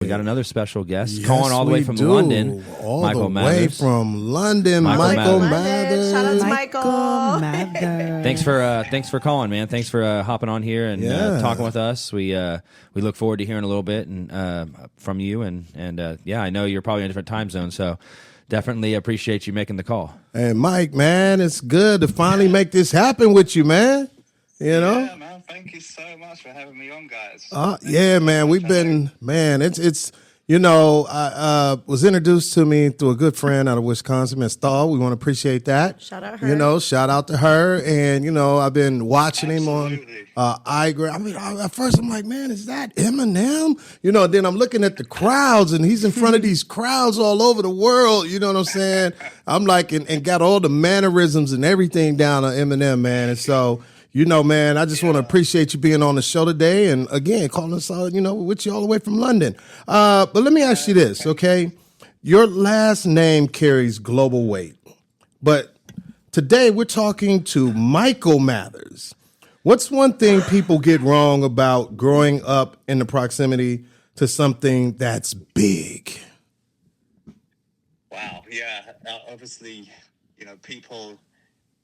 We got another special guest Yes, calling all the way from London. All Michael the Mathers. way from London, Michael Mathers. Shout out to Michael. Thanks for calling, man. Thanks for hopping on here and talking with us. We look forward to hearing a little bit from you and I know you're probably in a different time zone, so definitely appreciate you making the call. Hey, Mike, man, it's good to finally make this happen with you, man. You know? Yeah, man. Thank you so much for having me on, guys. Yeah, man. We've been, man. It's. I was introduced to me through a good friend out of Wisconsin, Miss Stahl. We want to appreciate that. Shout out her. Shout out to her. And I've been watching Absolutely. him on iGrad. I mean, at first I'm like, man, is that Eminem? Then I'm looking at the crowds, and he's in front of these crowds all over the world. You know what I'm saying? I'm like, and got all the mannerisms and everything down on Eminem, man. And so. Man, I just want to appreciate you being on the show today. And again, calling us out, with you all the way from London. But let me ask you this, okay? Your last name carries global weight. But today we're talking to Michael Mathers. What's one thing people get wrong about growing up in the proximity to something that's big? Wow. Yeah. Obviously,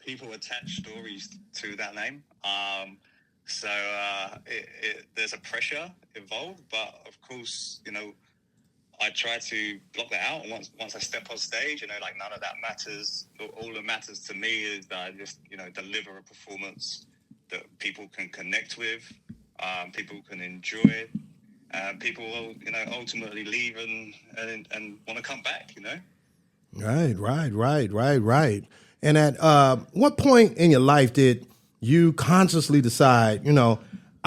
people attach stories to that name. So there's a pressure involved, but of course, I try to block that out. And once I step on stage, none of that matters. All that matters to me is that I just, deliver a performance that people can connect with, people can enjoy, people will, ultimately leave and want to come back, Right. And at what point in your life did you consciously decide, I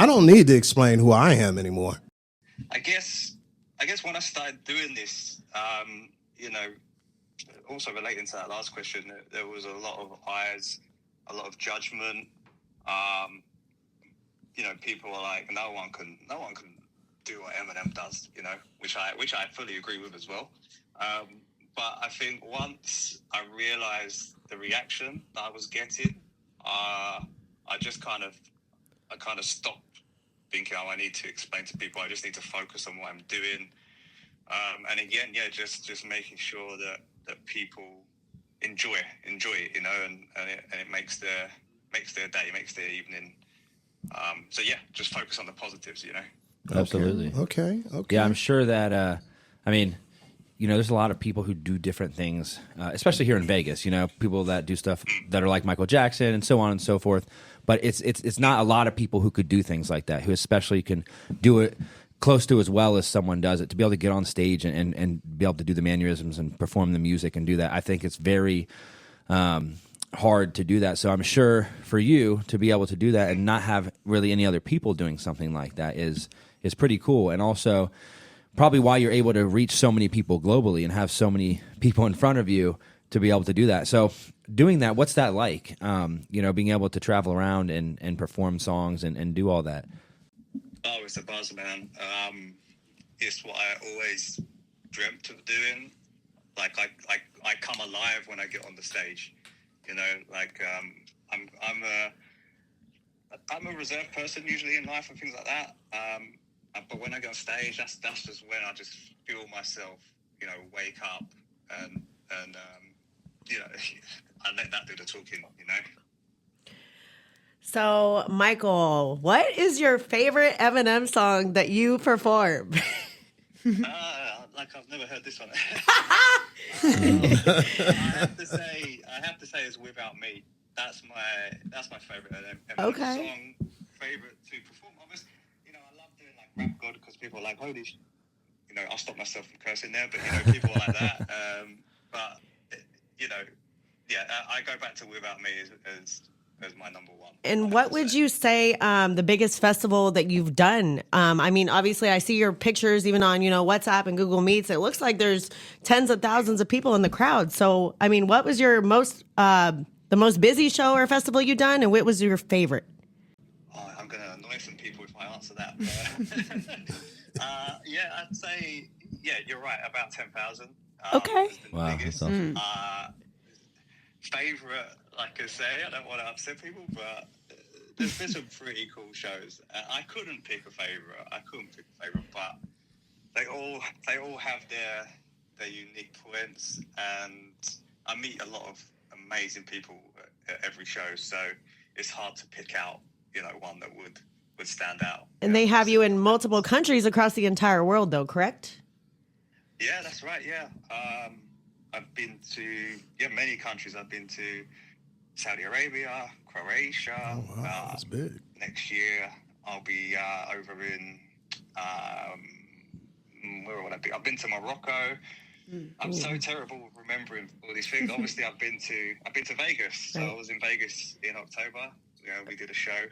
don't need to explain who I am anymore? I guess when I started doing this, also relating to that last question, there was a lot of eyes, a lot of judgment. People were like, no one can do what Eminem does, which I fully agree with as well. But I think once I realized the reaction that I was getting, I kind of stopped thinking, I need to explain to people. I just need to focus on what I'm doing. And again, just making sure that people enjoy it, and it makes their day, makes their evening. Just focus on the positives, Absolutely. Okay. Yeah, I'm sure that, there's a lot of people who do different things, especially here in Vegas, people that do stuff that are like Michael Jackson and so on and so forth. But it's not a lot of people who could do things like that, who especially can do it close to as well as someone does it, to be able to get on stage and be able to do the mannerisms and perform the music and do that. I think it's very hard to do that. So I'm sure for you to be able to do that and not have really any other people doing something like that is pretty cool. And also probably why you're able to reach so many people globally and have so many people in front of you to be able to do that. So doing that, what's that like? Being able to travel around and perform songs and do all that. Oh, it's a buzz, man. It's what I always dreamt of doing. Like I come alive when I get on the stage. I'm a reserved person usually in life and things like that. But when I go on stage, that's just when I just feel myself, wake up and I let that do the talking, So, Michael, what is your favorite Eminem song that you perform? Like I've never heard this one. I have to say it's Without Me. That's my favorite Eminem song. Favorite to perform. Obviously, I love doing like Rap God because people are like, holy sh-. I'll stop myself from cursing there, but people are like that. I go back to Without Me as my number one. And what would you say the biggest festival that you've done? Obviously, I see your pictures even on, WhatsApp and Google Meets. It looks like there's tens of thousands of people in the crowd. So, what was your the most busy show or festival you've done, and what was your favorite? Oh, I'm going to annoy some people if I answer that. I'd say, you're right, about 10,000. Okay. Wow, that's awesome. Favorite, like I say, I don't want to upset people, but there's been some pretty cool shows. I couldn't pick a favorite, but they all have their unique points, and I meet a lot of amazing people at every show. So it's hard to pick out, one that would stand out. And they have you in multiple countries across the entire world, though, correct? Yeah, that's right. Yeah, I've been to many countries. I've been to Saudi Arabia, Croatia. Oh, wow, that's big. Next year, I'll be over in where would I be? I've been to Morocco. I'm so terrible with remembering all these things. Obviously, I've been to Vegas. So I was in Vegas in October. We did a show.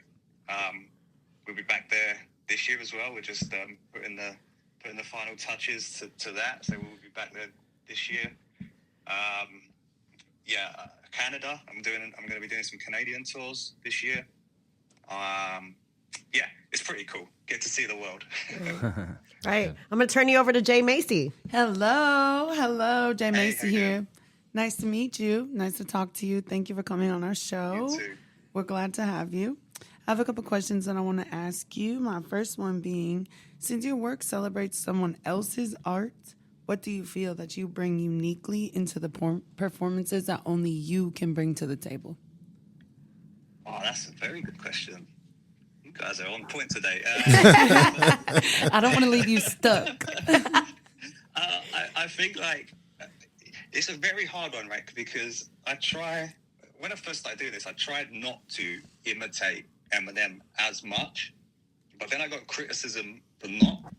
We'll be back there this year as well. We're just putting the final touches to that. So we'll be back there this year. Canada. I'm going to be doing some Canadian tours this year. It's pretty cool. Get to see the world. Right. I'm going to turn you over to Jay Macy. Hello, Jay Macy how you here. Nice to meet you. Nice to talk to you. Thank you for coming on our show. You too. We're glad to have you. I have a couple questions that I want to ask you. My first one being, since your work celebrates someone else's art, what do you feel that you bring uniquely into the performances that only you can bring to the table? Oh, that's a very good question. You guys are on point today. I don't want to leave you stuck. I think it's a very hard one, right? Because when I first started doing this, I tried not to imitate Eminem as much, but then I got criticism for not.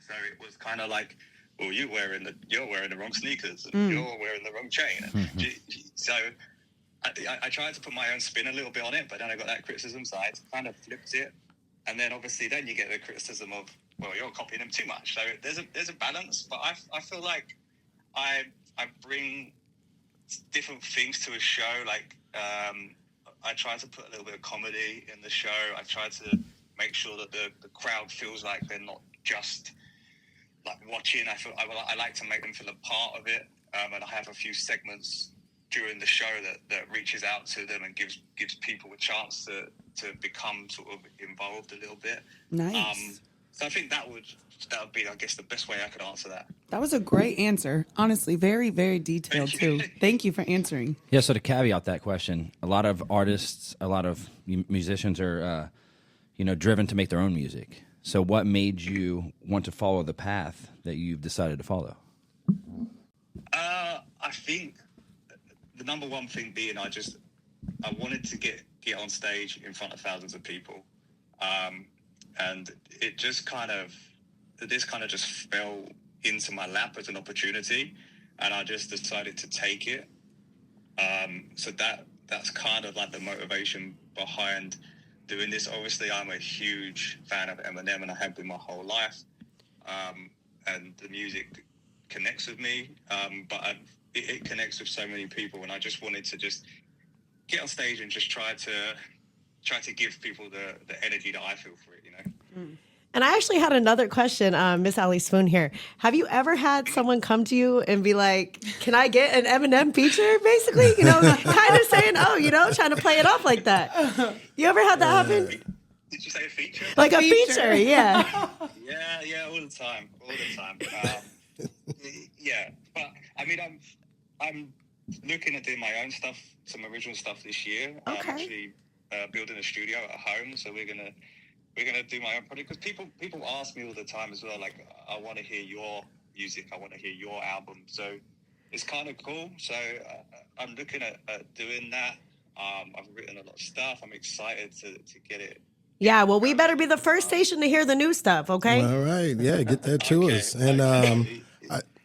So it was kind of like, well, you're wearing the wrong sneakers, and you're wearing the wrong chain. So I tried to put my own spin a little bit on it, but then I got that criticism, so I kind of flipped it. And then obviously then you get the criticism of, well, you're copying them too much. So there's a balance, but I feel like I bring different things to a show. I try to put a little bit of comedy in the show. I try to make sure that the crowd feels like they're not just watching. I like to make them feel a part of it, and I have a few segments during the show that reaches out to them and gives people a chance to become sort of involved a little bit. Nice. So I think that would be, I guess, the best way I could answer that. That was a great answer. Honestly, very, very detailed too. Thank you for answering. Yeah, so to caveat that question, a lot of artists, a lot of musicians are, driven to make their own music. So what made you want to follow the path that you've decided to follow? I think the number one thing being I wanted to get on stage in front of thousands of people. And it just this just fell into my lap as an opportunity, and I just decided to take it. So that's kind of like the motivation behind doing this. Obviously, I'm a huge fan of Eminem, and I have been my whole life. And the music connects with me, but it connects with so many people, and I just wanted to just get on stage and just try to give people the energy that I feel for it, And I actually had another question, Miss Ali Spoon here. Have you ever had someone come to you and be like, can I get an Eminem feature, basically? Kind of saying, trying to play it off like that. You ever had that happen? Did you say a feature? Like a feature, yeah. Yeah, all the time. Yeah, but I mean, I'm looking at doing my own stuff, some original stuff this year. Okay. I'm actually building a studio at home, so we're gonna do my own project, because people ask me all the time as well, like, I want to hear your music, I want to hear your album. So it's kind of cool. So I'm looking at doing that. I've written a lot of stuff. I'm excited to get it. Yeah, well, we better be the first station to hear the new stuff, okay? All right, yeah, get that to us. And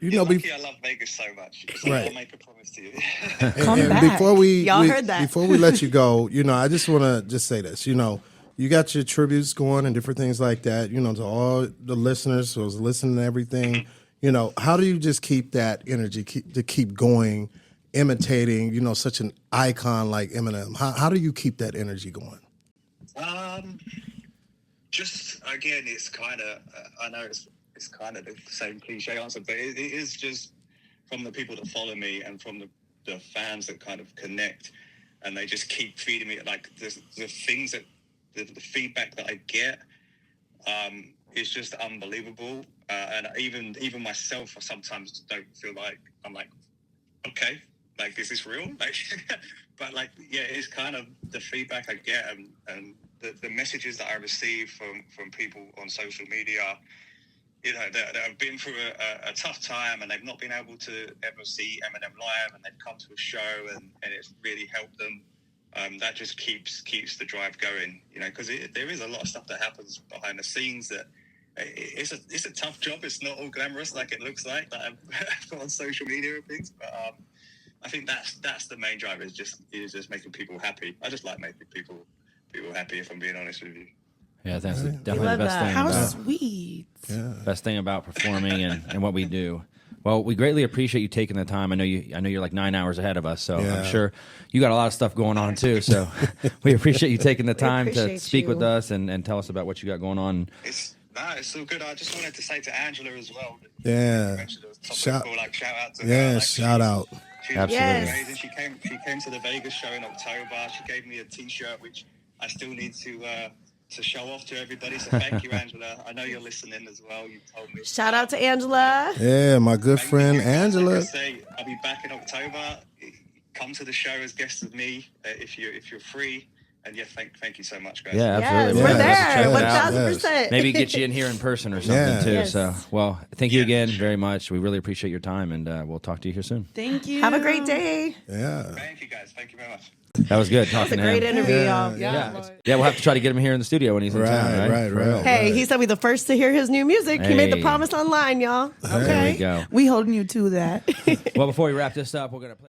You're lucky I love Vegas so much. So Right. I'll make a promise to you. Come and back. before Y'all heard that. before we let you go, I just want to just say this. You got your tributes going and different things like that. To all the listeners who's listening to everything. How do you just keep that energy to keep going, imitating? Such an icon like Eminem. How do you keep that energy going? Just again, it's kind of I know it's kind of the same cliche answer, but it is just from the people that follow me and from the fans that kind of connect, and they just keep feeding me like the things that the feedback that I get is just unbelievable, and even myself, I sometimes don't feel like I'm like, okay, like is this real? Like, but like, yeah, it's kind of the feedback I get and the messages that I receive from people on social media. You know, that have been through a tough time and they've not been able to ever see Eminem live, and they've come to a show and it's really helped them. That just keeps the drive going, you know, because there is a lot of stuff that happens behind the scenes that it's a tough job. It's not all glamorous like it looks like that I've put on social media and things. But I think that's the main drive is just making people happy. I just like making people happy, if I'm being honest with you. Yeah, that's definitely love the best that. thing. How about, sweet. best thing about performing and what we do. Well, we greatly appreciate you taking the time. I know you're like 9 hours ahead of us, so I'm sure you got a lot of stuff going on too. So we appreciate you taking the time to speak with us and tell us about what you got going on. It's so good. I just wanted to say to Angela as well. Yeah. Shout out to her. Yeah, Like, shout out. She's Absolutely. amazing. She came to the Vegas show in October. She gave me a T-shirt, which I still need to show off to everybody. So thank you, Angela. I know you're listening as well. You told me. Shout out to Angela. Yeah, my good Thank friend you. Angela. Like I say, I'll be back in October. Come to the show as guests with me if you're free. And yeah, thank you so much, guys. Yeah, Yes, absolutely. we're We'll have to there. check it out. 1,000%. Maybe get you in here in person or something Yeah. too. Yes. So, well, thank you Yeah, again sure. very much. We really appreciate your time, and we'll talk to you here soon. Thank you. Have a great day. Yeah. Thank you, guys. Thank you very much. That was good That was talking a to great him. interview, y'all. Yeah, we'll have to try to get him here in the studio when he's in town. Right. For real. Hey, he said we the first to hear his new music. He made the Hey. promise online, y'all. There Okay. we go. We holding you to that. Well, before we wrap this up, we're gonna play.